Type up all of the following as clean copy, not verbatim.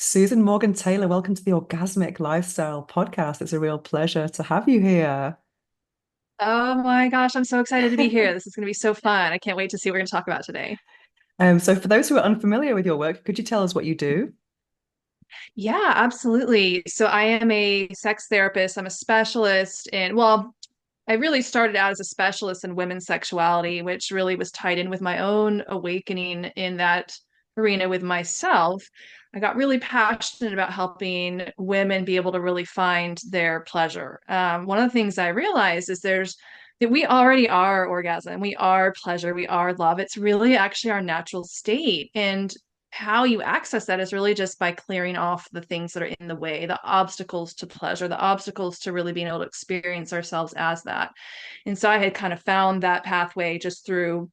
Susan Morgan Taylor, welcome to the Orgasmic Lifestyle Podcast. It's a real pleasure to have you here. Oh my gosh, I'm so excited to be here. This is going to be so fun. I can't wait to see what we're going to talk about today. So, for those who are unfamiliar with your work, could you tell us what you do? Yeah, absolutely. So I am a sex therapist. I'm a specialist in, well, I really started out as a specialist in women's sexuality, which really was tied in with my own awakening in that arena with myself. I got really passionate about helping women be able to really find their pleasure. One of the things I realized is that we already are orgasm, we are pleasure, we are love. It's really actually our natural state. And how you access that is really just by clearing off the things that are in the way, the obstacles to pleasure, the obstacles to really being able to experience ourselves as that. And so I had kind of found that pathway just through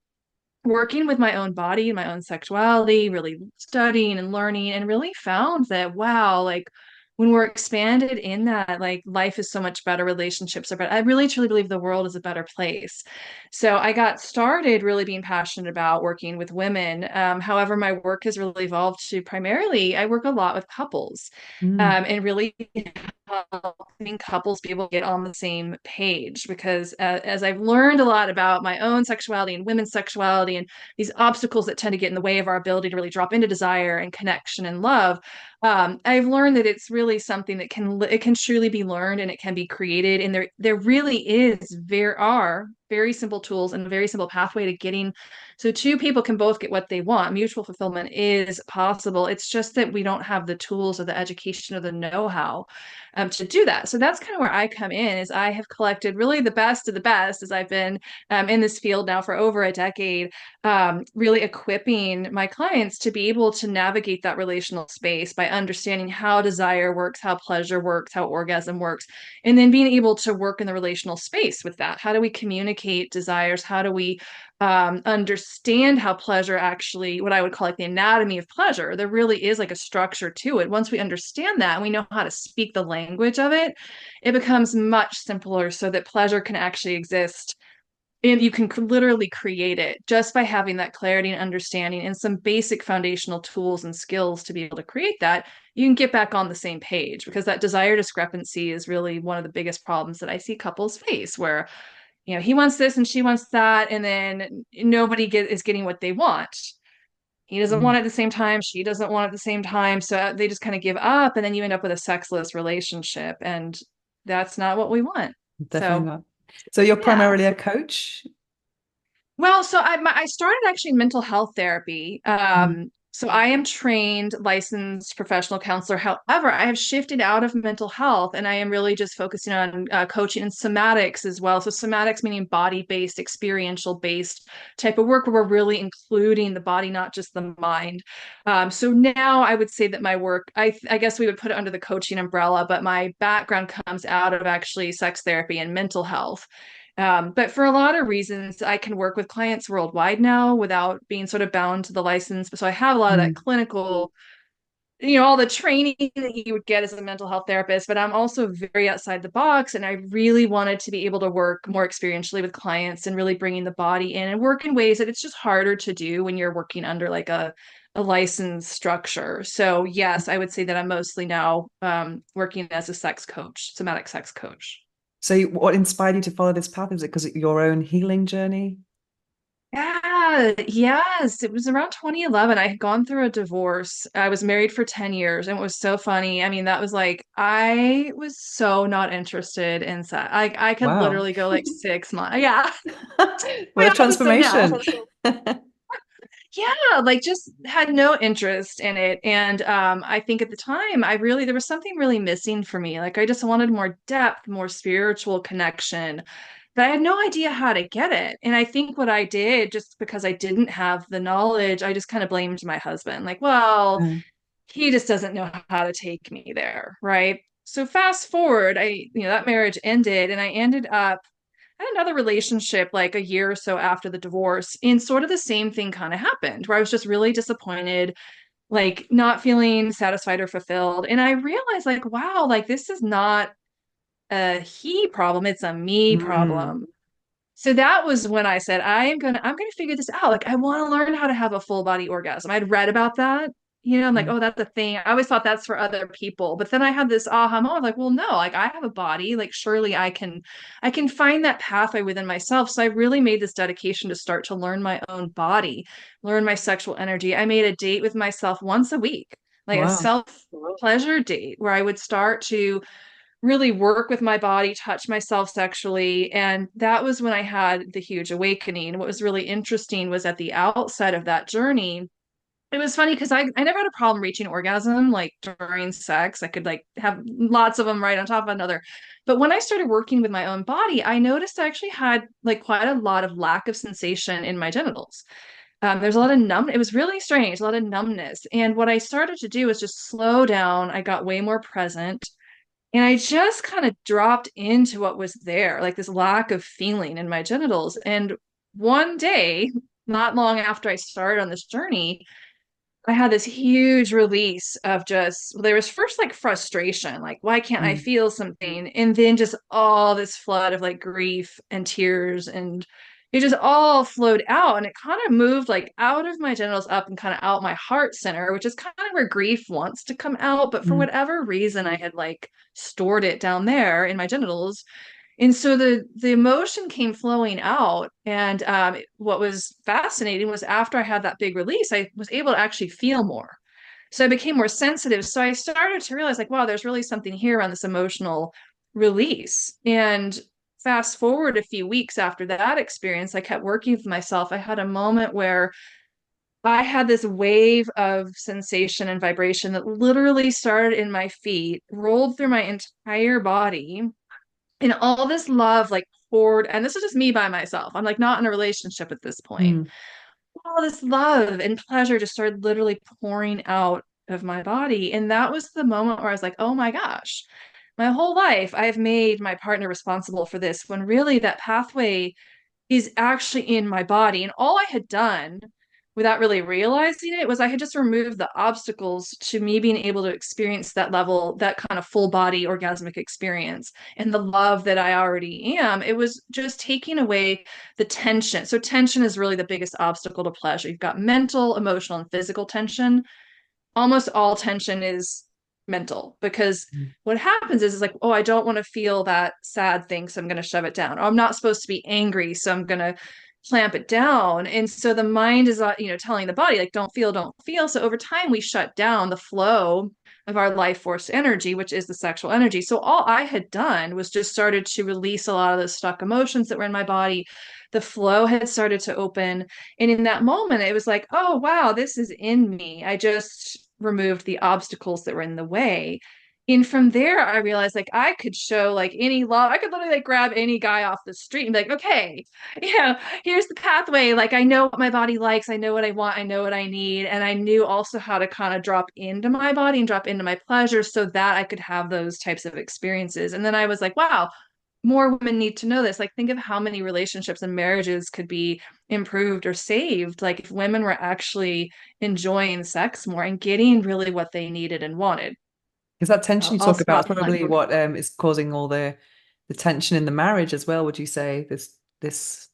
working with my own body and my own sexuality, really studying and learning, and really found that, wow, like when we're expanded in that, like life is so much better, relationships are better. I really truly believe the world is a better place. So I got started really being passionate about working with women. However, my work has really evolved to primarily, I work a lot with couples Mm, and really helping couples be able to get on the same page because as I've learned a lot about my own sexuality and women's sexuality and these obstacles that tend to get in the way of our ability to really drop into desire and connection and love, I've learned that it's really something that can truly be learned and it can be created. And there really are very simple tools and a very simple pathway to getting so two people can both get what they want. Mutual fulfillment is possible. It's just that we don't have the tools or the education or the know-how to do that. So that's kind of where I come in. Is I have collected really the best of the best as I've been in this field now for over a decade, really equipping my clients to be able to navigate that relational space by understanding how desire works, how pleasure works, how orgasm works, and then being able to work in the relational space with that. How do we communicate desires? How do we understand how pleasure actually, what I would call like the anatomy of pleasure? There really is like a structure to it. Once we understand that and we know how to speak the language of it, it becomes much simpler so that pleasure can actually exist and you can literally create it just by having that clarity and understanding and some basic foundational tools and skills to be able to create that. You can get back on the same page because that desire discrepancy is really one of the biggest problems that I see couples face where, he wants this and she wants that, and then is getting what they want. He doesn't want mm, it at the same time, she doesn't want it at the same time, so they just kind of give up, and then you end up with a sexless relationship, and that's not what we want. definitely So not. So, you're yeah. primarily a coach? Well, so I started actually in mental health therapy. Mm, So I am trained, licensed professional counselor. However, I have shifted out of mental health and I am really just focusing on coaching and somatics as well. So somatics meaning body-based, experiential-based type of work where we're really including the body, not just the mind. So now I would say that my work, I guess we would put it under the coaching umbrella, but my background comes out of actually sex therapy and mental health. But for a lot of reasons, I can work with clients worldwide now without being sort of bound to the license. So I have a lot of that mm. clinical, all the training that you would get as a mental health therapist, but I'm also very outside the box. And I really wanted to be able to work more experientially with clients and really bringing the body in and work in ways that it's just harder to do when you're working under like a licensed structure. So yes, I would say that I'm mostly now working as a sex coach, somatic sex coach. So, what inspired you to follow this path? Is it because of your own healing journey? Yeah, yes. It was around 2011. I had gone through a divorce. I was married for 10 years and it was so funny. I mean, that was like, I was so not interested in sex. I could Wow. literally go like 6 months. Yeah. My What a opposite now. transformation. Yeah, like just had no interest in it. And I think at the time, there was something really missing for me. Like I just wanted more depth, more spiritual connection, but I had no idea how to get it. And I think what I did, just because I didn't have the knowledge, I just kind of blamed my husband. Like, well, Mm, he just doesn't know how to take me there, right? So fast forward, that marriage ended, and I ended up I had another relationship like a year or so after the divorce, and sort of the same thing kind of happened where I was just really disappointed, like not feeling satisfied or fulfilled. And I realized, like, wow, like this is not a he problem, it's a me mm, problem. So that was when I said, I'm gonna figure this out. Like, I want to learn how to have a full body orgasm. I'd read about that, I'm like, Mm. oh, that's a thing. I always thought that's for other people. But then I had this aha moment, like, well, no, like I have a body, like surely I can find that pathway within myself. So I really made this dedication to start to learn my own body, learn my sexual energy. I made a date with myself once a week, like a Wow. self pleasure date where I would start to really work with my body, touch myself sexually. And that was when I had the huge awakening. What was really interesting was at the outset of that journey, it was funny because I never had a problem reaching orgasm like during sex. I could like have lots of them right on top of another. But when I started working with my own body, I noticed I actually had like quite a lot of lack of sensation in my genitals. There's a lot of numb. It was really strange, a lot of numbness. And what I started to do was just slow down. I got way more present. And I just kind of dropped into what was there, like this lack of feeling in my genitals. And one day, not long after I started on this journey, I had this huge release of just, well, there was first like frustration, like, why can't I Mm. feel something? And then just all this flood of like grief and tears. And it just all flowed out. And it kind of moved like out of my genitals up and kind of out my heart center, which is kind of where grief wants to come out. But for Mm. whatever reason, I had like stored it down there in my genitals. And so the emotion came flowing out. And what was fascinating was after I had that big release, I was able to actually feel more. So I became more sensitive. So I started to realize, like, wow, there's really something here around this emotional release. And fast forward a few weeks after that experience, I kept working with myself. I had a moment where I had this wave of sensation and vibration that literally started in my feet, rolled through my entire body, and all this love like poured, and this is just me by myself. I'm like not in a relationship at this point. Mm. All this love and pleasure just started literally pouring out of my body. And that was the moment where I was like, oh my gosh, my whole life I've made my partner responsible for this when really that pathway is actually in my body. And all I had done without really realizing it was I had just removed the obstacles to me being able to experience that level, that kind of full body orgasmic experience and the love that I already am. It was just taking away the tension. So, tension is really the biggest obstacle to pleasure. You've got mental, emotional, and physical tension. Almost all tension is mental because Mm. what happens is like, oh, I don't want to feel that sad thing, so I'm going to shove it down. Or I'm not supposed to be angry, so I'm going to clamp it down. And so the mind is, telling the body like, don't feel, don't feel. So over time, we shut down the flow of our life force energy, which is the sexual energy. So all I had done was just started to release a lot of those stuck emotions that were in my body. The flow had started to open. And in that moment, it was like, oh, wow, this is in me. I just removed the obstacles that were in the way. And from there, I realized like I could show like any love. I could literally like grab any guy off the street and be like, okay, here's the pathway. Like I know what my body likes. I know what I want. I know what I need. And I knew also how to kind of drop into my body and drop into my pleasure so that I could have those types of experiences. And then I was like, wow, more women need to know this. Like, think of how many relationships and marriages could be improved or saved. Like, if women were actually enjoying sex more and getting really what they needed and wanted. Because that tension you I'll talk about is stop and let probably you. what is causing all the tension in the marriage as well, would you say? This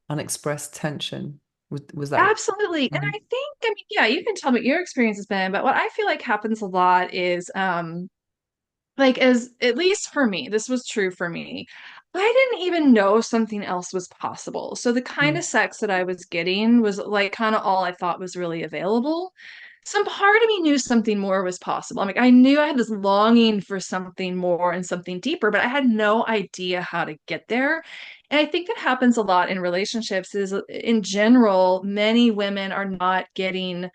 unexpressed tension. Was that what? Absolutely. And Mm. I think, I mean, yeah, you can tell me what your experience has been, but what I feel like happens a lot is like as at least for me, this was true for me. I didn't even know something else was possible. So the kind Mm. of sex that I was getting was like kind of all I thought was really available. Some part of me knew something more was possible. I'm like, I knew I had this longing for something more and something deeper, but I had no idea how to get there. And I think that happens a lot in relationships is in general, many women are not getting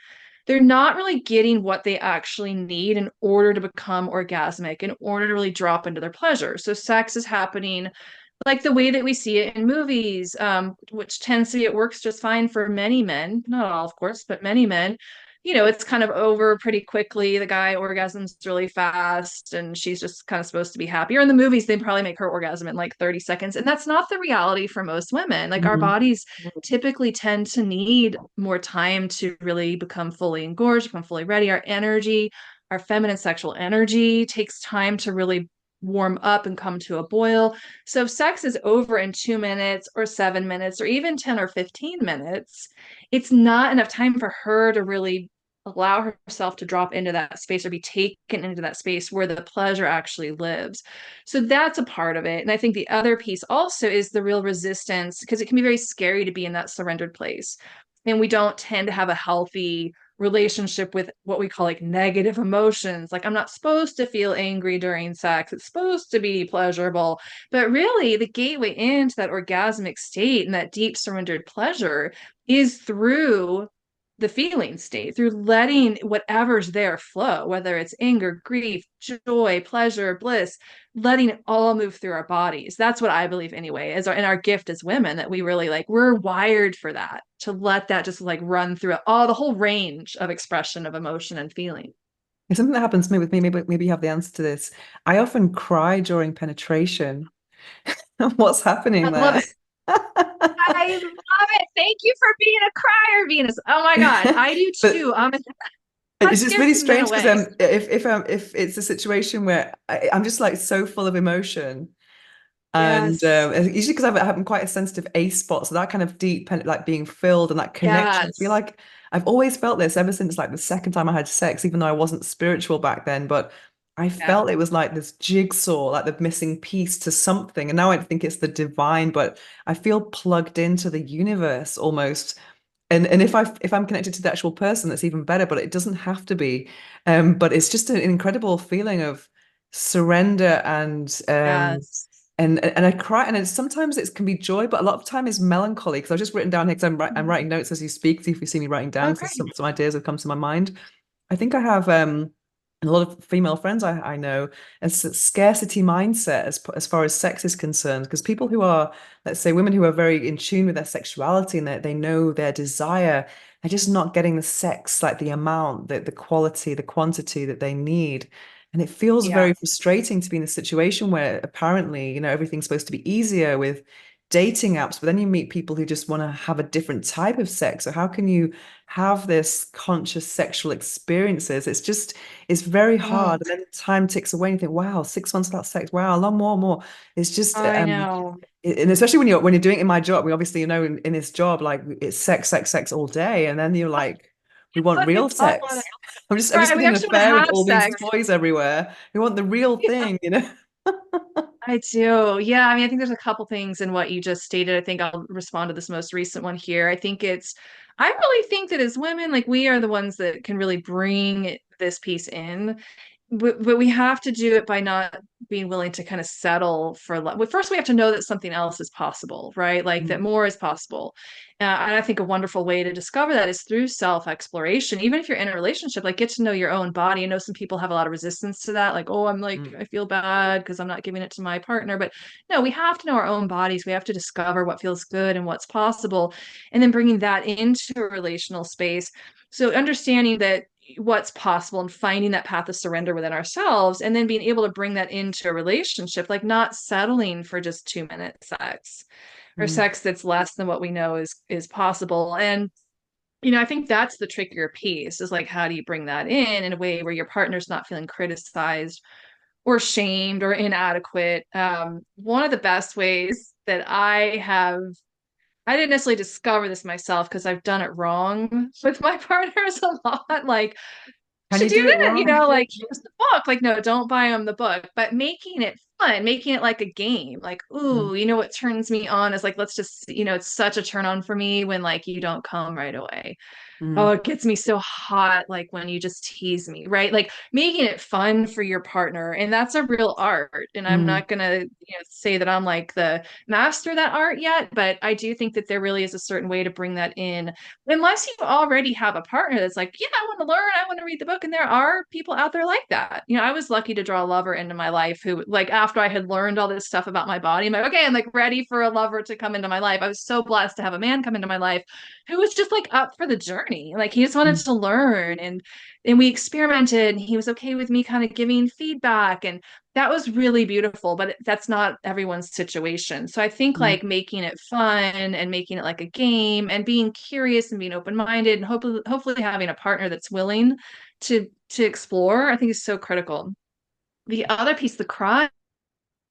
they're not really getting what they actually need in order to become orgasmic, in order to really drop into their pleasure. So sex is happening like the way that we see it in movies, which tends to be, it works just fine for many men, not all, of course, but many men. It's kind of over pretty quickly. The guy orgasms really fast, and she's just kind of supposed to be happy. Or in the movies, they probably make her orgasm in like 30 seconds. And that's not the reality for most women. Like our Mm. bodies typically tend to need more time to really become fully engorged, become fully ready. Our energy, our feminine sexual energy takes time to really warm up and come to a boil. So if sex is over in 2 minutes or 7 minutes or even 10 or 15 minutes, it's not enough time for her to really allow herself to drop into that space or be taken into that space where the pleasure actually lives. So that's a part of it. And I think the other piece also is the real resistance, because it can be very scary to be in that surrendered place. And we don't tend to have a healthy relationship with what we call like negative emotions. Like, I'm not supposed to feel angry during sex, it's supposed to be pleasurable. But really, the gateway into that orgasmic state and that deep surrendered pleasure is through the feeling state, through letting whatever's there flow, whether it's anger, grief, joy, pleasure, bliss, letting it all move through our bodies. That's what I believe anyway, is our gift as women, that we really like, we're wired for that, to let that just like run through all the whole range of expression of emotion and feeling. It's something that happens to me with me. Maybe you have the answer to this. I often cry during penetration. What's happening I love there? it. I love it. Thank you for being a crier, Venus. Oh my God, I do But too. That it's just really scares men strange because away. if it's a situation where I'm just like so full of emotion. And Yes. usually because I'm quite a sensitive A spot, so that kind of deep, like being filled and that connection. I feel Yes. like I've always felt this ever since like the second time I had sex, even though I wasn't spiritual back then. But I Yeah. felt it was like this jigsaw, like the missing piece to something. And now I think it's the divine, but I feel plugged into the universe almost. And if I'm connected to the actual person, that's even better. But it doesn't have to be. But it's just an incredible feeling of surrender Yes. and I cry, and sometimes it can be joy, but a lot of time is melancholy. Because I've just written down here because I'm Mhm. writing notes as you speak. See if you see me writing down, Oh, because great. some ideas have come to my mind. I think I have a lot of female friends I know a scarcity mindset as far as sex is concerned. Because people who are, let's say, women who are very in tune with their sexuality and they know their desire, they're just not getting the sex, like the amount, the quality, the quantity that they need. And it feels Yeah. very frustrating to be in a situation where apparently, everything's supposed to be easier with dating apps, but then you meet people who just want to have a different type of sex. So how can you have this conscious sexual experiences? It's very Oh, hard. And then time ticks away and you think, wow, 6 months without sex. Wow, a long more. It's just I know. and especially when you're doing it in my job, we obviously in this job, like it's sex all day. And then you're like, we want Let me real talk about it. sex. I'm just Right. We getting an actually want to affair with have all these sex. toys everywhere. We want the real Yeah, thing. I do. Yeah. I mean, I think there's a couple things in what you just stated. I think I'll respond to this most recent one here. I really think that as women, like, we are the ones that can really bring this piece in. But we have to do it by not being willing to kind of settle for less. Well, first, we have to know that something else is possible, right? Like, that Mm, more is possible. And I think a wonderful way to discover that is through self-exploration. Even if you're in a relationship, like, get to know your own body. I know some people have a lot of resistance to that. Like, oh, mm, I feel bad because I'm not giving it to my partner. But no, we have to know our own bodies. We have to discover what feels good and what's possible, and then bringing that into a relational space. So understanding that what's possible and finding that path of surrender within ourselves, and then being able to bring that into a relationship, like not settling for just 2 minute sex or mm, sex that's less than what we know is possible. And I think that's the trickier piece, is like, how do you bring that in a way where your partner's not feeling criticized or shamed or inadequate? One of the best ways that I didn't necessarily discover this myself because I've done it wrong with my partners a lot. Like, Can should you do do it that, wrong? like, here's the book. Like, no, don't buy them the book, but making it fun, making it like a game. Like, Mm, ooh, what turns me on is like, let's just, it's such a turn on for me when like you don't come right away. Oh, mm, it gets me so hot, like when you just tease me, right? Like making it fun for your partner. And that's a real art. And I'm mm, not gonna, say that I'm like the master of that art yet, but I do think that there really is a certain way to bring that in. Unless you already have a partner that's like, yeah, I want to learn, I want to read the book. And there are people out there like that. I was lucky to draw a lover into my life who, like, after I had learned all this stuff about my body, I'm like, okay, I'm like ready for a lover to come into my life. I was so blessed to have a man come into my life who was just like up for the journey. Like, he just wanted mm, to learn, and we experimented, and he was okay with me kind of giving feedback, and that was really beautiful. But that's not everyone's situation. So I think mm, like making it fun and making it like a game and being curious and being open-minded, and hopefully having a partner that's willing to explore, I think is so critical. The other piece, the cry.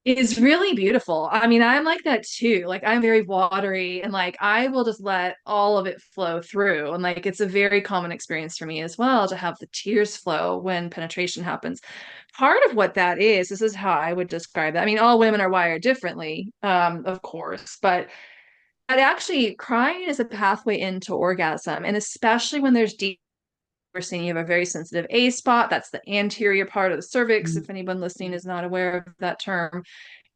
is really beautiful. I mean, I'm like that too. Like I'm very watery and like I will just let all of it flow through. And like it's a very common experience for me as well to have the tears flow when penetration happens. Part of what that is, this is how I would describe that. I mean, all women are wired differently, of course, but actually crying is a pathway into orgasm. And especially when there's deep, we're seeing you have a very sensitive A spot. That's the anterior part of the cervix. Mm, If anyone listening is not aware of that term,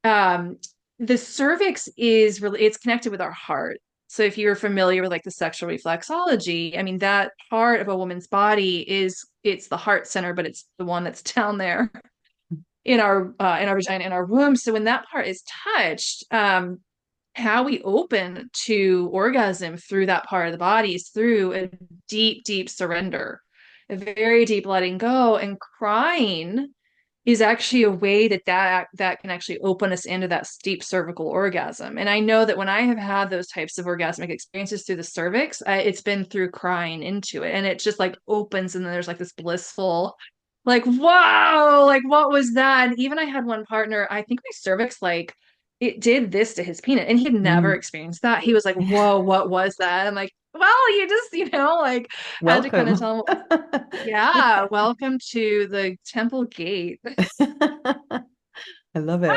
um, the cervix is really it's connected with our heart. So if you're familiar with like the sexual reflexology, I mean that part of a woman's body is it's the heart center, but it's the one that's down there in our vagina in our womb. So when that part is touched, how we open to orgasm through that part of the body is through a deep, deep surrender, a very deep letting go, and crying is actually a way that can actually open us into that deep cervical orgasm. And I know that when I have had those types of orgasmic experiences through the cervix, it's been through crying into it, and it just like opens, and then there's like this blissful, like wow, like what was that? And even I had one partner, I think my cervix like it did this to his penis, and he had never mm. experienced that. He was like, "Whoa, what was that?" I'm like, "Well, you just, like had to kind of Welcome. tell him, yeah, welcome to the temple gate." I love it.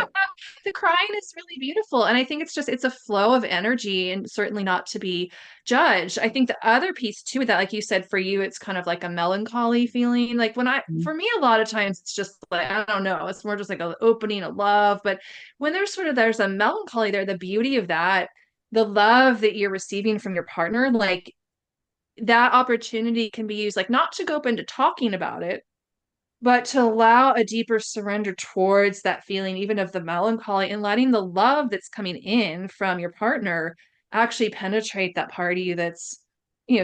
The crying is really beautiful. And I think it's a flow of energy and certainly not to be judged. I think the other piece too with that, like you said, for you, it's kind of like a melancholy feeling. Like Mm, for me, a lot of times it's just like, I don't know, it's more just like an opening of love. But when there's a melancholy there, the beauty of that, the love that you're receiving from your partner, like that opportunity can be used, like not to go up into talking about it, but to allow a deeper surrender towards that feeling, even of the melancholy, and letting the love that's coming in from your partner actually penetrate that part of you that's,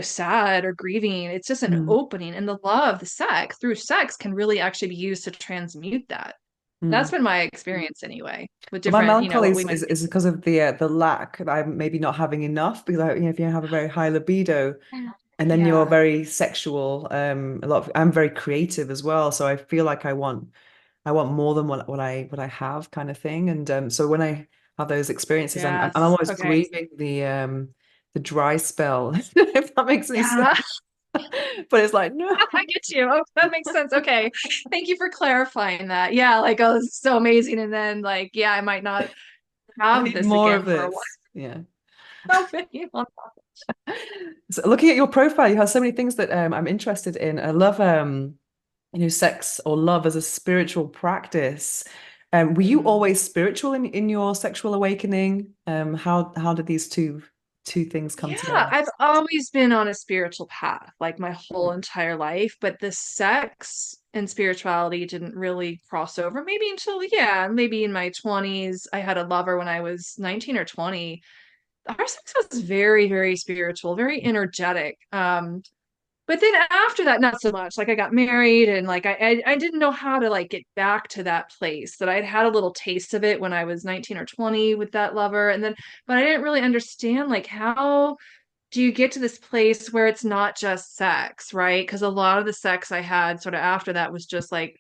sad or grieving. It's just an mm, opening, and the love, the sex, through sex, can really actually be used to transmute that. That's mm. been my experience anyway, with Well, my different, melancholy what we might is because of the lack that I'm maybe not having enough because if you have a very high libido think. and then you're Yeah. very sexual, I'm very creative as well, so I feel like I want more than what I have kind of thing, and so when I have those experiences, I'm Yes. always Okay. grieving the dry spell, if that makes any sense. Yeah. But it's like no, I get you. Oh, that makes sense. Okay. Thank you for clarifying that. Yeah, like, oh, this is so amazing. And then like, yeah, I might not I have need this more of again for a while. this. Yeah. So many months. So looking at your profile, you have so many things that I'm interested in. I love sex or love as a spiritual practice. Were you Mhm. always spiritual in your sexual awakening? How did these two things come Yeah, together? I've always been on a spiritual path, like my whole entire life, but the sex and spirituality didn't really cross over. Maybe until, yeah, maybe in my 20s. I had a lover when I was 19 or 20. Our sex was very, very spiritual, very energetic. But then after that, not so much. Like I got married, and like I didn't know how to like get back to that place that I'd had a little taste of it when I was 19 or 20 with that lover. And then, but I didn't really understand like how do you get to this place where it's not just sex, right? Because a lot of the sex I had sort of after that was just like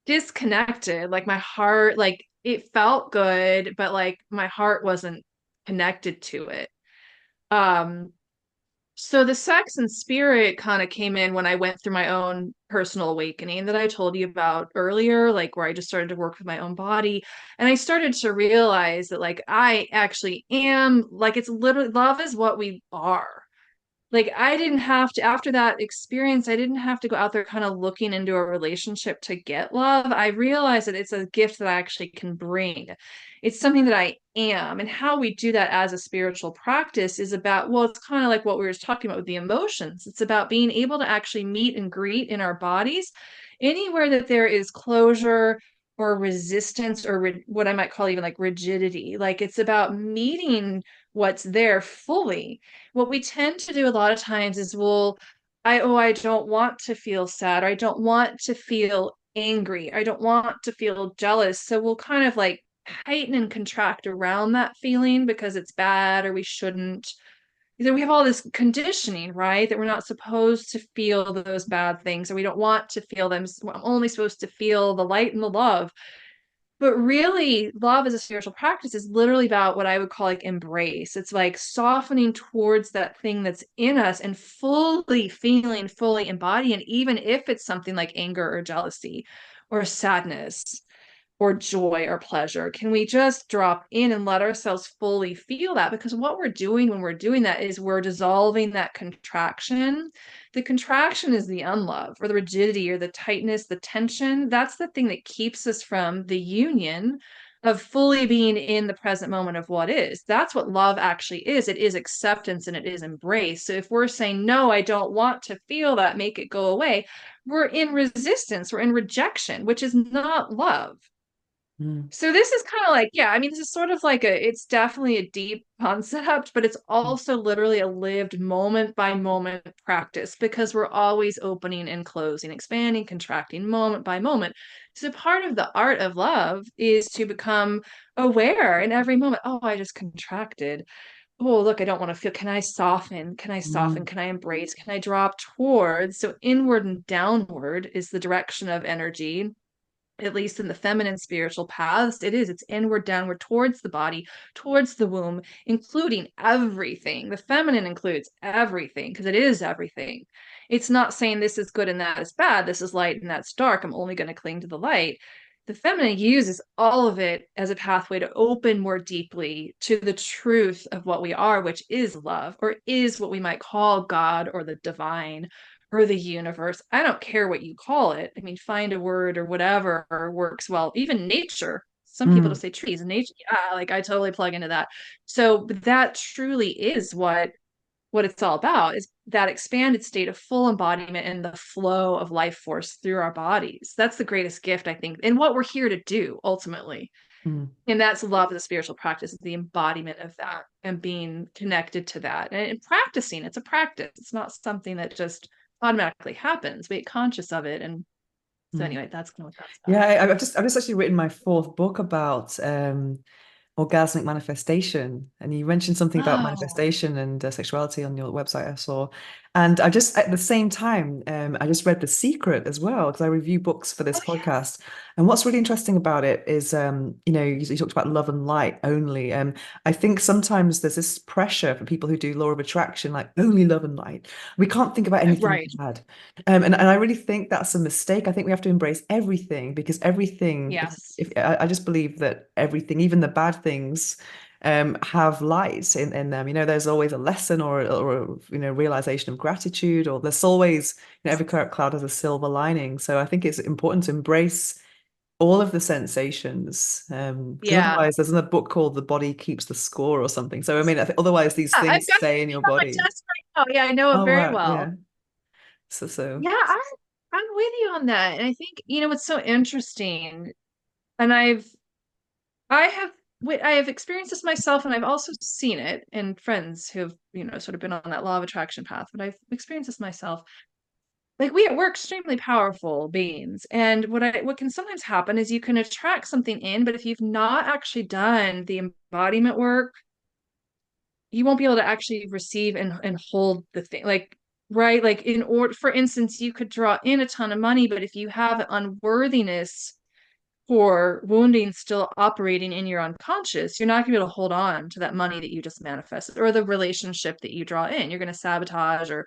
disconnected. Like my heart, like it felt good, but like my heart wasn't connected to it. Um, so the sex and spirit kind of came in when I went through my own personal awakening that I told you about earlier, like where I just started to work with my own body. And I started to realize that like I actually am like it's literally love is what we are. Like I didn't have to, after that experience, I didn't have to go out there kind of looking into a relationship to get love. I realized that it's a gift that I actually can bring. It's something that I am. And how we do that as a spiritual practice is about, well, it's kind of like what we were talking about with the emotions. It's about being able to actually meet and greet in our bodies anywhere that there is closure or resistance or what I might call even like rigidity. Like it's about meeting what's there fully. What we tend to do a lot of times is I don't want to feel sad, or I don't want to feel angry, I don't want to feel jealous. So we'll kind of like heighten and contract around that feeling because it's bad or we shouldn't. We have all this conditioning, right? That we're not supposed to feel those bad things, or we don't want to feel them. I'm only supposed to feel the light and the love. But really, love as a spiritual practice is literally about what I would call like embrace. It's like softening towards that thing that's in us and fully feeling, fully embodying, even if it's something like anger or jealousy or sadness or joy or pleasure. Can we just drop in and let ourselves fully feel that? Because what we're doing when we're doing that is we're dissolving that contraction. The contraction is the unlove or the rigidity or the tightness, the tension. That's the thing that keeps us from the union of fully being in the present moment of what is. That's what love actually is. It is acceptance and it is embrace. So if we're saying, no, I don't want to feel that, make it go away, we're in resistance, we're in rejection, which is not love. Mm, So this is kind of like, yeah, I mean, this is sort of like it's definitely a deep concept, but it's mm, also literally a lived moment by moment practice because we're always opening and closing, expanding, contracting moment by moment. So part of the art of love is to become aware in every moment. Oh, I just contracted. Oh, look, I don't want to feel. Can I soften? Can I soften? mm, Can I embrace? Can I drop towards? So inward and downward is the direction of energy, at least in the feminine spiritual paths. It's inward, downward, towards the body, towards the womb, including everything. The feminine includes everything because it is everything. It's not saying this is good and that is bad, this is light and that's dark, I'm only going to cling to the light. The feminine uses all of it as a pathway to open more deeply to the truth of what we are, which is love, or is what we might call God or the divine or the universe. I don't care what you call it. I mean, find a word or whatever works well. Even nature. Some people mm, just say trees and nature. Yeah, like I totally plug into that. So, but that truly is what it's all about, is that expanded state of full embodiment and the flow of life force through our bodies. That's the greatest gift, I think, and what we're here to do ultimately. mm, And that's love as a spiritual practice, is the embodiment of that and being connected to that and practicing. It's a practice. It's not something that just automatically happens. We get conscious of it. And so mm. anyway, that's kind of what that's Yeah, about. I've just actually written my fourth book about orgasmic manifestation. And you mentioned something about Oh, manifestation and sexuality on your website, I saw. And I just, at the same time, I just read The Secret as well, because I review books for this oh yeah. podcast. And what's really interesting about it is, you talked about love and light only. I think sometimes there's this pressure for people who do law of attraction, like only love and light. We can't think about anything Right. bad. And I really think that's a mistake. I think we have to embrace everything because everything, Yes. if I just believe that everything, even the bad things, have light in them. There's always a lesson or realization of gratitude, or there's always, every cloud has a silver lining. So I think it's important to embrace all of the sensations. Because Yeah. otherwise, there's another book called The Body Keeps the Score or something. So I mean, otherwise these I've things got stay in your it on my body. desk right now. Yeah, I know it Oh very wow, well. yeah. So. Yeah, I'm with you on that. And I think, what's so interesting, and I have I have experienced this myself, and I've also seen it in friends who have, sort of been on that law of attraction path, but I've experienced this myself. Like we're extremely powerful beings. And what can sometimes happen is you can attract something in, but if you've not actually done the embodiment work, you won't be able to actually receive and hold the thing. Like, right? Like in order, for instance, you could draw in a ton of money, but if you have unworthiness or wounding still operating in your unconscious, you're not going to be able to hold on to that money that you just manifested or the relationship that you draw in. You're going to sabotage, or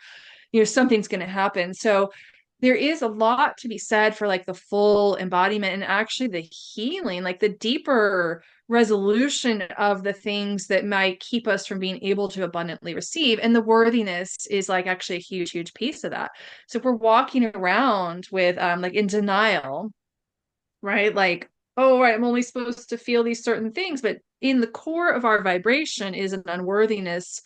something's going to happen. So there is a lot to be said for like the full embodiment and actually the healing, like the deeper resolution of the things that might keep us from being able to abundantly receive. And the worthiness is like actually a huge, huge piece of that. So if we're walking around with like in denial, right? Like, oh, right, I'm only supposed to feel these certain things, but in the core of our vibration is an unworthiness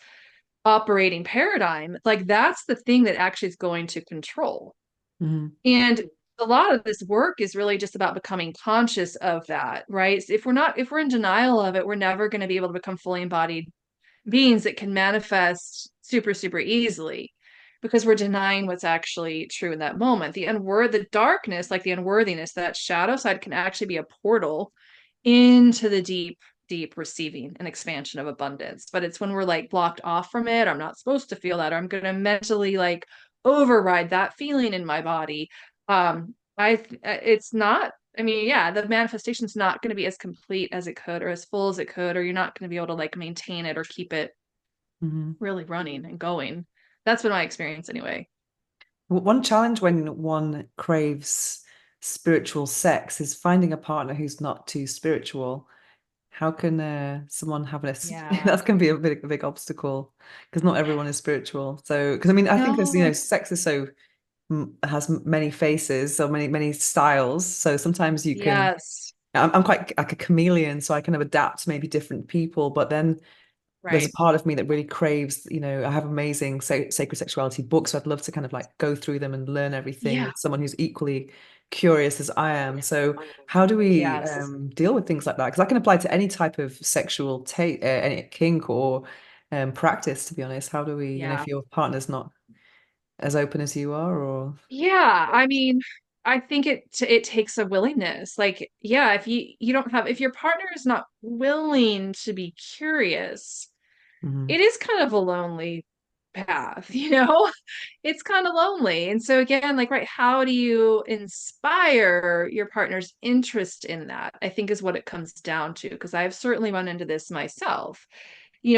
operating paradigm. Like that's the thing that actually is going to control. Mhm. And a lot of this work is really just about becoming conscious of that, right? So if we're in denial of it, we're never going to be able to become fully embodied beings that can manifest super, super easily because we're denying what's actually true in that moment. The darkness, like the unworthiness, that shadow side can actually be a portal into the deep, deep receiving and expansion of abundance. But it's when we're like blocked off from it, I'm not supposed to feel that, or I'm going to mentally like override that feeling in my body. It's not I mean, yeah, the manifestation's not going to be as complete as it could or as full as it could, or you're not going to be able to like maintain it or keep it Mhm. really running and going. That's been my experience anyway. One challenge when one craves spiritual sex is finding a partner who's not too spiritual. How can someone have this? Yeah. That's going to be a big obstacle because not everyone is spiritual. So, because I mean, I think as you know, No. sex is so has many faces, so many styles. So sometimes you can. Yes. I'm quite like a chameleon, so I kind of adapt to maybe different people. But then there's a Right. part of me that really craves, I have amazing sacred sexuality books. So I'd love to kind of like go through them and learn everything Yeah. with someone who's equally curious as I am. So how do we Yes. deal with things like that? Because I can apply to any type of sexual any kink or practice, to be honest. How do we, if Yeah. your partner's not as open as you are, or Yeah. I mean, I think it takes a willingness. Like, yeah, if you don't have if your partner is not willing to be curious, Mhm. it is kind of a lonely path, you know? It's kind of lonely. And so again, like, right, how do you inspire your partner's interest in that? I think is what it comes down to, because I've certainly run into this myself.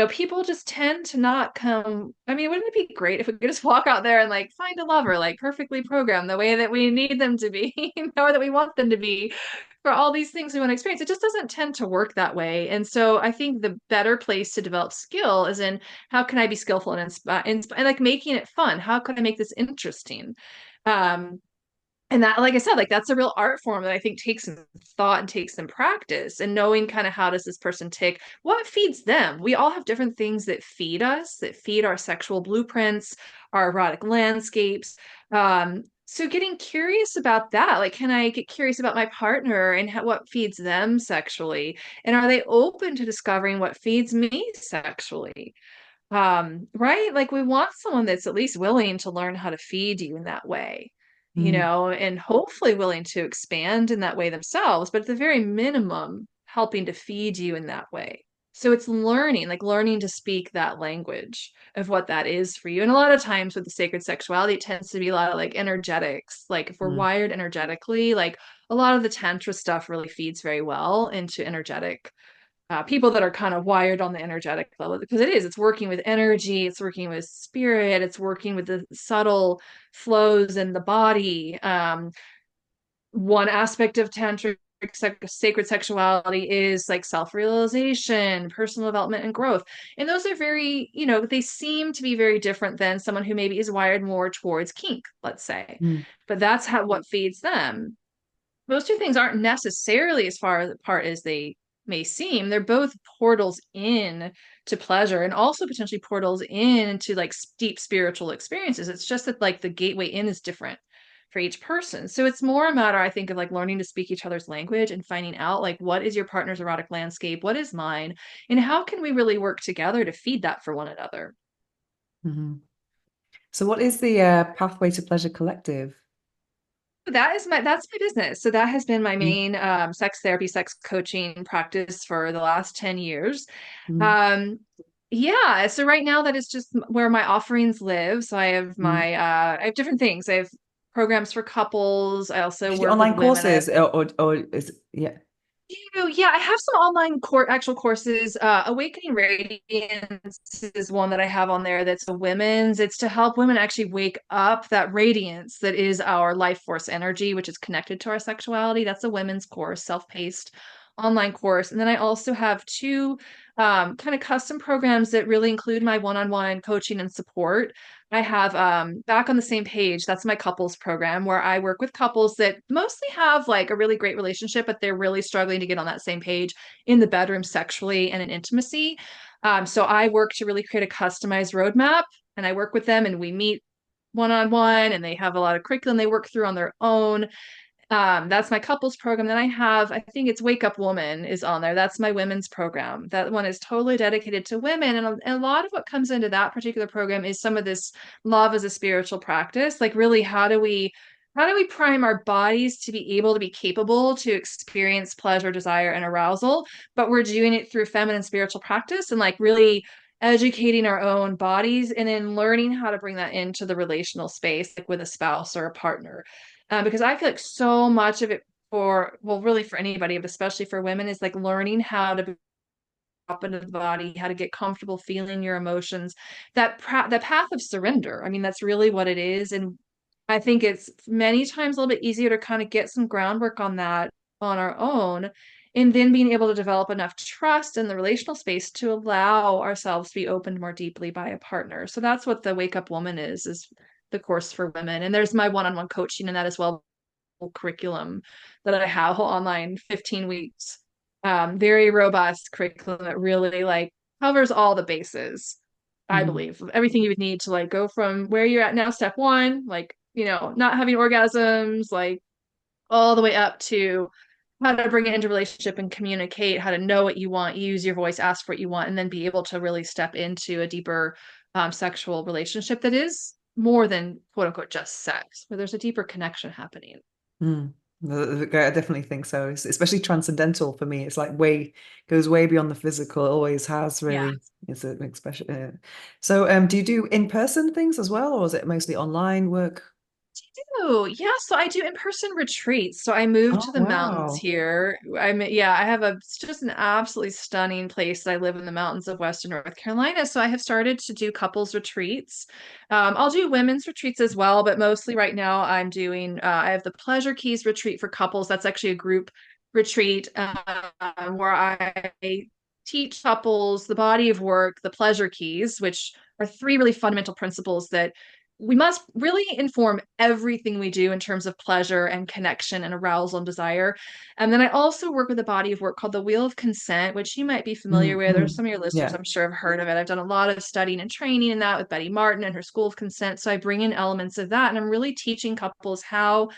People just tend to not come. I mean, wouldn't it be great if we could just walk out there and like find a lover, like perfectly programmed the way that we need them to be, or that we want them to be for all these things we want to experience? It just doesn't tend to work that way. And so I think the better place to develop skill is in how can I be skillful and and like making it fun? How can I make this interesting? Um, and that, like I said, like that's a real art form that I think takes some thought and takes some practice and knowing kind of how does this person tick, what feeds them. We all have different things that feed us, that feed our sexual blueprints, our erotic landscapes. So getting curious about that, like, can I get curious about my partner and what feeds them sexually? And are they open to discovering what feeds me sexually? Right? Like we want someone that's at least willing to learn how to feed you in that way, Mm, and hopefully willing to expand in that way themselves, but at the very minimum, helping to feed you in that way. So it's learning, like learning to speak that language of what that is for you. And a lot of times with the sacred sexuality, it tends to be a lot of like energetics. Like if we're mm, wired energetically, like a lot of the tantra stuff really feeds very well into energetic people that are kind of wired on the energetic level because it's working with energy, it's working with spirit, it's working with the subtle flows in the body. One aspect of tantric sacred sexuality is like self-realization, personal development, and growth. And those are very, they seem to be very different than someone who maybe is wired more towards kink, let's say. mm, But that's how what feeds them. Those two things aren't necessarily as far apart as they may seem. They're both portals in to pleasure and also potentially portals in to like deep spiritual experiences. It's just that like the gateway in is different for each person. So it's more a matter, I think, of like learning to speak each other's language and finding out like what is your partner's erotic landscape, what is mine, and how can we really work together to feed that for one another. mhm. So what is the Pathway to Pleasure Collective? That's my business. So that has been my Mm, main sex therapy, sex coaching practice for the last 10 years. mm, Um, yeah, so right now that is just where my offerings live. So mm. I have different things. I have programs for couples. I also Do you do work with online women. I have courses or is yeah. yeah, I have some online actual courses. Awakening Radiance is one that I have on there that's a women's. It's to help women actually wake up that radiance that is our life force energy, which is connected to our sexuality. That's a women's course, self-paced online course. And then I also have two kind of custom programs that really include my one-on-one coaching and support. I have Back on the Same Page. That's my couples program where I work with couples that mostly have like a really great relationship, but they're really struggling to get on that same page in the bedroom sexually and in intimacy. So I work to really create a customized roadmap and I work with them and we meet one on one and they have a lot of curriculum they work through on their own. That's my couples program. Then I think it's Wake Up Woman is on there. That's my women's program. That one is totally dedicated to women. And a lot of what comes into that particular program is some of this love as a spiritual practice. Like really, how do we prime our bodies to be able to be capable to experience pleasure, desire, and arousal, but we're doing it through feminine spiritual practice and like really educating our own bodies and then learning how to bring that into the relational space, like with a spouse or a partner because I feel like so much of it for, well, really for anybody, but especially for women, is like learning how to up into the body, how to get comfortable feeling your emotions, that path of surrender. I mean, that's really what it is. And I think it's many times a little bit easier to kind of get some groundwork on that on our own, and then being able to develop enough trust in the relational space to allow ourselves to be opened more deeply by a partner. So that's what the Wake Up Woman is the course for women. And there's my one-on-one coaching in that as well, curriculum that I have online, 15 weeks. Very robust curriculum that really like covers all the bases, I Mm. believe. Everything you would need to like go from where you're at now, step one, like, not having orgasms, like all the way up to how to bring it into relationship and communicate, how to know what you want, use your voice, ask for what you want, and then be able to really step into a deeper sexual relationship that is more than quote unquote just sex, where there's a deeper connection happening. Mm. I definitely think so. Especially transcendental for me. It's like way goes way beyond the physical. It always has Yeah. really. It's a expression. So, do you do in-person things as well, or is it mostly online work? Oh, yeah. So I do in-person retreats. So I moved Oh, to the mountains wow. here. Yeah, I have it's just an absolutely stunning place. I live in the mountains of Western North Carolina. So I have started to do couples retreats. I'll do women's retreats as well, but mostly right now I have the Pleasure Keys retreat for couples. That's actually a group retreat where I teach couples the body of work, the pleasure keys, which are three really fundamental principles that we must really inform everything we do in terms of pleasure and connection and arousal and desire. And then I also work with a body of work called the Wheel of Consent, which you might be familiar Mm, with, or mm. some of your listeners, Yeah. I'm sure, have heard of it. I've done a lot of studying and training in that with Betty Martin and her School of Consent. So I bring in elements of that, and I'm really teaching couples how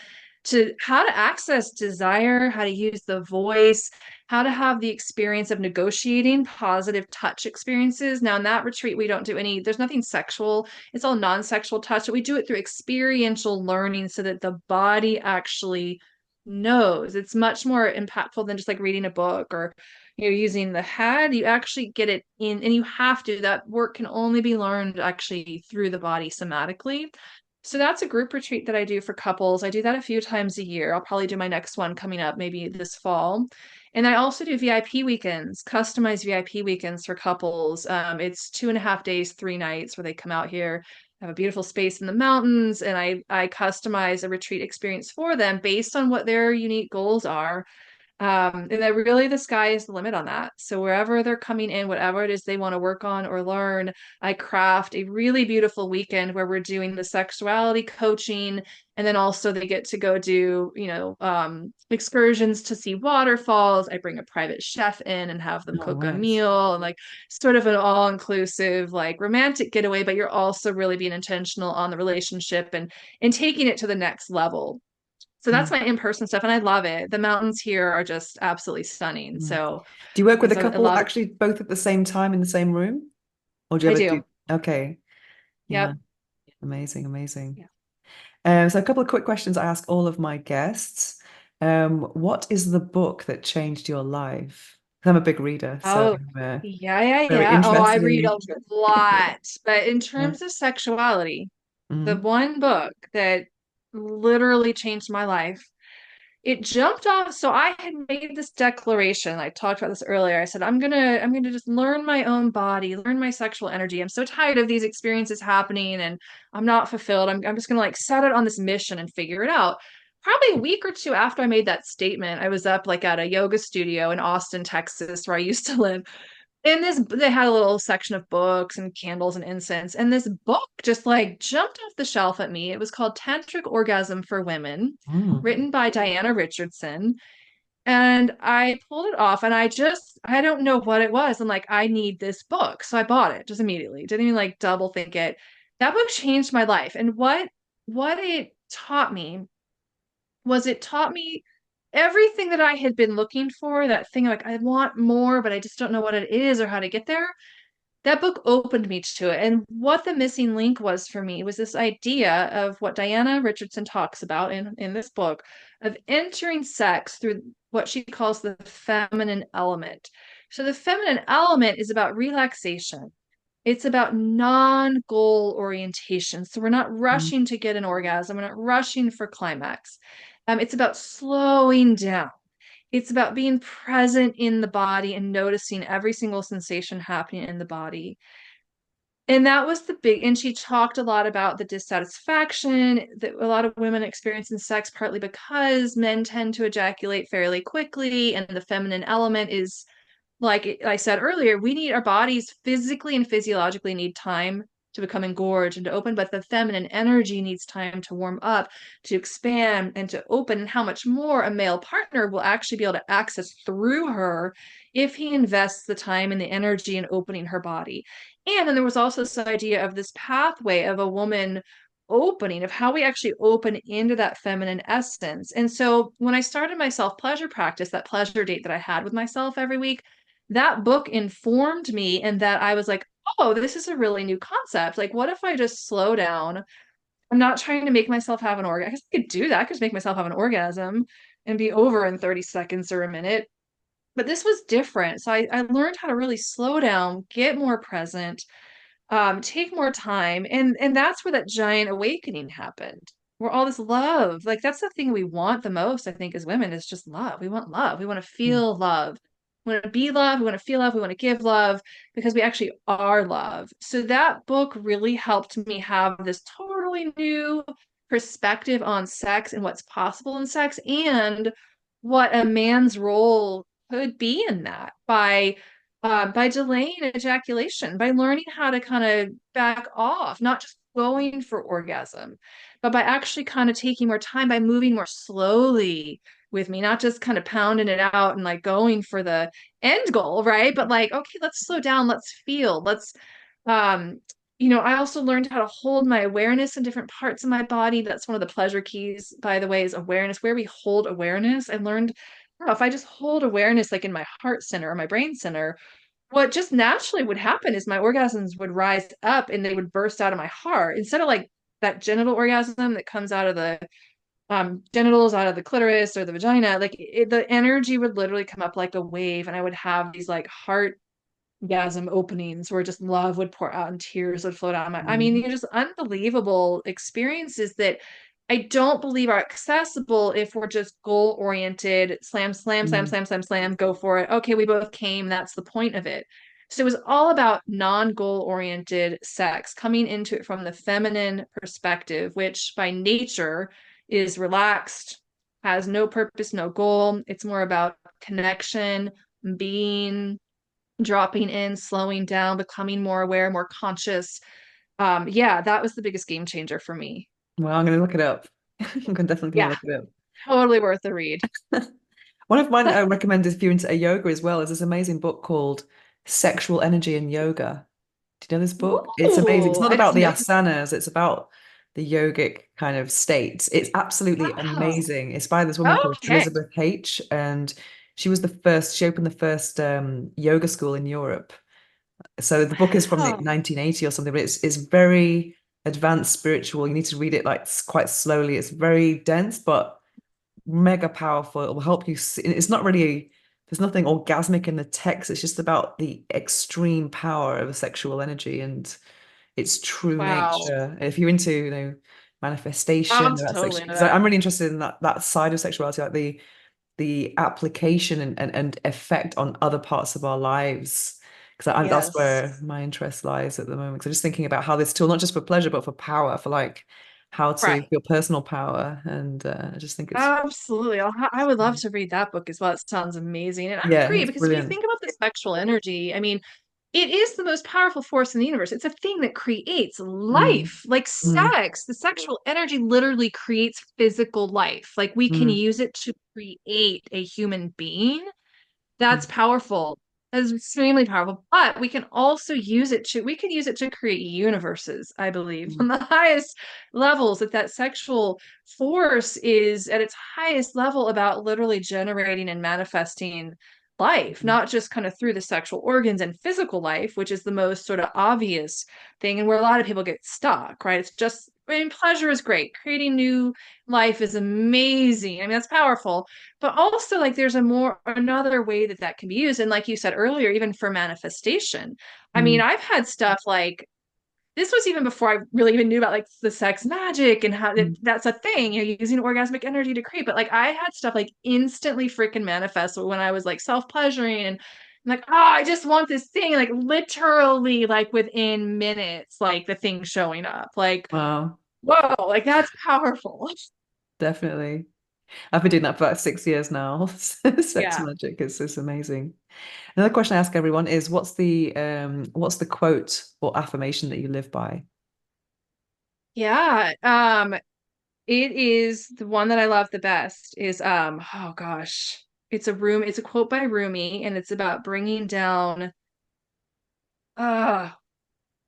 to access desire, how to use the voice, how to have the experience of negotiating positive touch experiences. Now, in that retreat, we don't do there's nothing sexual. It's all non-sexual touch. We do it through experiential learning so that the body actually knows. It's much more impactful than just like reading a book or using the head. You actually get it in, and you have to. That work can only be learned actually through the body somatically. So that's a group retreat that I do for couples. I do that a few times a year. I'll probably do my next one coming up maybe this fall. And I also do VIP weekends, customized VIP weekends for couples. It's 2.5 days, 3 nights where they come out here, have a beautiful space in the mountains, and I customize a retreat experience for them based on what their unique goals are. And that really the sky is the limit on that. So wherever they're coming in, whatever it is they want to work on or learn, I craft a really beautiful weekend where we're doing the sexuality coaching. And then also they get to go do, excursions to see waterfalls. I bring a private chef in and have them Oh, cook a nice. meal and like sort of an all-inclusive, like romantic getaway, but you're also really being intentional on the relationship and taking it to the next level. So that's Mm, my in-person stuff, and I love it. The mountains here are just absolutely stunning. mm. So Do you work with a it's a couple lot of, actually both at the same time in the same room? Or do you I ever do? do. Okay. Yeah. Yep. Amazing, amazing. Yeah. So a couple of quick questions I ask all of my guests. What is the book that changed your life? I'm a big reader, so Oh, yeah, yeah, very yeah. Oh, I interested read a in. lot. But in Yeah. terms of sexuality, the Mm. one book that literally changed my life, it jumped off. So I had made this declaration. I talked about this earlier. I said, I'm gonna just learn my own body, learn my sexual energy. I'm so tired of these experiences happening and I'm not fulfilled. I'm just gonna like set it on this mission and figure it out. Probably a week or two after I made that statement, I was up like at a yoga studio in Austin, Texas, where I used to live. And they had a little section of books and candles and incense. And this book just like jumped off the shelf at me. It was called Tantric Orgasm for Women, Mm. written by Diana Richardson. And I pulled it off and I don't know what it was. I'm like, I need this book. So I bought it just immediately. Didn't even like double think it. That book changed my life. And what it taught me was it taught me everything that I had been looking for, that thing like I want more, but I just don't know what it is or how to get there. That book opened me to it. And what the missing link was for me was this idea of what Diana Richardson talks about in this book of entering sex through what she calls the feminine element. So the feminine element is about relaxation. It's about non-goal orientation. So we're not Mm. rushing to get an orgasm. We're not rushing for climax. It's about slowing down. It's about being present in the body and noticing every single sensation happening in the body. And that was the big, and she talked a lot about the dissatisfaction that a lot of women experience in sex, partly because men tend to ejaculate fairly quickly, and the feminine element is, like I said earlier, we need our bodies physically and physiologically need time to become engorged and to open, but the feminine energy needs time to warm up, to expand, and to open. And how much more a male partner will actually be able to access through her if he invests the time and the energy in opening her body. And then there was also this idea of this pathway of a woman opening, of how we actually open into that feminine essence. And so when I started my self pleasure practice, that pleasure date that I had with myself every week, that book informed me, and that I was like, oh, this is a really new concept. Like, what if I just slow down? I'm not trying to make myself have an orgasm. I guess I could do that. I could just make myself have an orgasm and be over in 30 seconds or a minute. But this was different. So I learned how to really slow down, get more present, take more time, and that's where that giant awakening happened. Where all this love, like that's the thing we want the most, I think, as women, is just love. We want love. We want to Mm. feel love. We want to be love. We want to feel love. We want to give love because we actually are love. So that book really helped me have this totally new perspective on sex and what's possible in sex and what a man's role could be in that by delaying ejaculation, by learning how to kind of back off, not just going for orgasm, but by actually kind of taking more time, by moving more slowly with me, not just kind of pounding it out and like going for the end goal, right? But like, okay, let's slow down, let's feel, um, I also learned how to hold my awareness in different parts of my body. That's one of the pleasure keys, by the way, is awareness, where we hold awareness. I learned, I don't know, if I just hold awareness like in my heart center or my brain center, what just naturally would happen is my orgasms would rise up and they would burst out of my heart instead of like that genital orgasm that comes out of the genitals, out of the clitoris or the vagina. Like the energy would literally come up like a wave, and I would have these like heart gasm openings where just love would pour out and tears would flow down my, I mean, Mm. they're just unbelievable experiences that I don't believe are accessible if we're just goal oriented, slam, slam, slam, Mm. slam, slam, slam, go for it. Okay, we both came. That's the point of it. So it was all about non-goal oriented sex, coming into it from the feminine perspective, which by nature is relaxed, has no purpose, no goal. It's more about connection, being, dropping in, slowing down, becoming more aware, more conscious. Yeah, that was the biggest game changer for me. Well, I'm going to look it up. I'm definitely going to Yeah, look it totally worth the read. up. One of mine I recommend if you're into a yoga as well is this amazing book called Sexual Energy in Yoga. Do you know this book? It's amazing. It's Ooh, not I about just the know. asanas, it's about the yogic kind of states. It's absolutely Wow. amazing. It's by this woman called Okay. Elizabeth H. And she opened the first yoga school in Europe. So the book is from the Wow. 1980 or something, but it's very advanced spiritual. You need to read it like quite slowly. It's very dense, but mega powerful. It will help you see. It's not really, there's nothing orgasmic in the text. It's just about the extreme power of a sexual energy and its true Wow. nature. If you're into, manifestation, I'm that's totally sexual, into because that. I'm really interested in that side of sexuality, like the application and effect on other parts of our lives. Because that's Yes. where my interest lies at the moment. So just thinking about how this tool, not just for pleasure, but for power, for like how to Right. feel personal power. And I just think it's, Absolutely. I would love to read that book as well. It sounds amazing. And I yeah, agree it's because when you brilliant. think about the sexual energy, I mean, it is the most powerful force in the universe. It's a thing that creates Mm, life, like mm, sex. The sexual energy literally creates physical life. Like we can mm, use it to create a human being. That's powerful. That is extremely powerful. But we can use it to create universes, I believe. mm, On the highest levels, that sexual force is at its highest level about literally generating and manifesting life, mm, not just kind of through the sexual organs and physical life, which is the most sort of obvious thing and where a lot of people get stuck, right? It's just, I mean, pleasure is great. Creating new life is amazing. I mean, that's powerful, but also like there's another way that that can be used, and like you said earlier, even for manifestation. I mean, mm, I've had stuff like this was even before I really even knew about like the sex magic and how Mm. that's a thing, using orgasmic energy to create. But like I had stuff like instantly freaking manifest when I was like self-pleasuring and I'm like, oh, I just want this thing. Like literally, like within minutes, like the thing showing up. Like, Wow, whoa, like that's powerful. definitely. I've been doing that for about 6 years now. Sex Yeah. magic is amazing. Another question I ask everyone is what's the quote or affirmation that you live by? Yeah. It is the one that I love the best is oh gosh. It's a quote by Rumi and it's about bringing down uh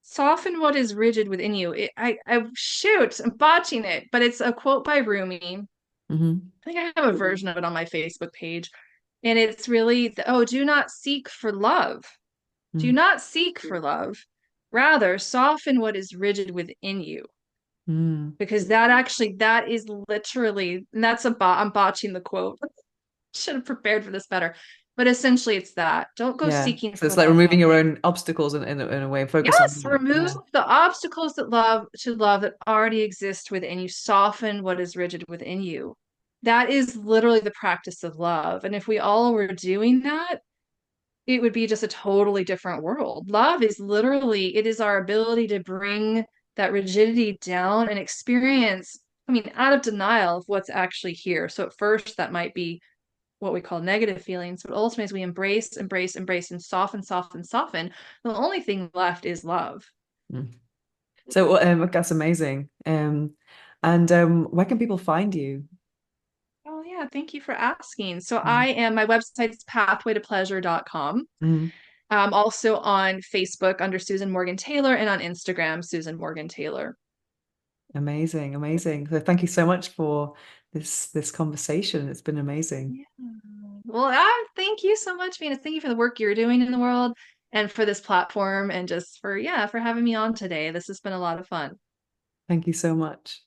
soften what is rigid within you. I shoot, I'm botching it, but it's a quote by Rumi. Hmm. I think I have a version of it on my Facebook page. And it's really oh, do not seek for love. Do Mm. not seek for love. Rather, soften what is rigid within you. Mm. Because that is literally, and that's I'm botching the quote. Should have prepared for this better. But essentially, it's that. Don't go Yeah. seeking So it's for like love. removing your own obstacles in a way and focus on Yes, love. remove Yeah. the obstacles that love to love that already exist within you. Soften what is rigid within you. That is literally the practice of love. And if we all were doing that, it would be just a totally different world. Love is literally, it is our ability to bring that rigidity down and experience, I mean, out of denial of what's actually here. So at first, that might be what we call negative feelings, but ultimately, as we embrace, embrace, embrace, and soften, soften, soften, the only thing left is love. Mm. So that's amazing. And where can people find you? Oh, yeah. Thank you for asking. So Mm. my website's pathwaytopleasure.com. Mm. Also on Facebook under Susan Morgan Taylor and on Instagram, Susan Morgan Taylor. Amazing, amazing. So thank you so much for this conversation. It's been amazing. Yeah. Well, thank you so much, Venus. Thank you for the work you're doing in the world and for this platform and just for, yeah, for having me on today. This has been a lot of fun. Thank you so much.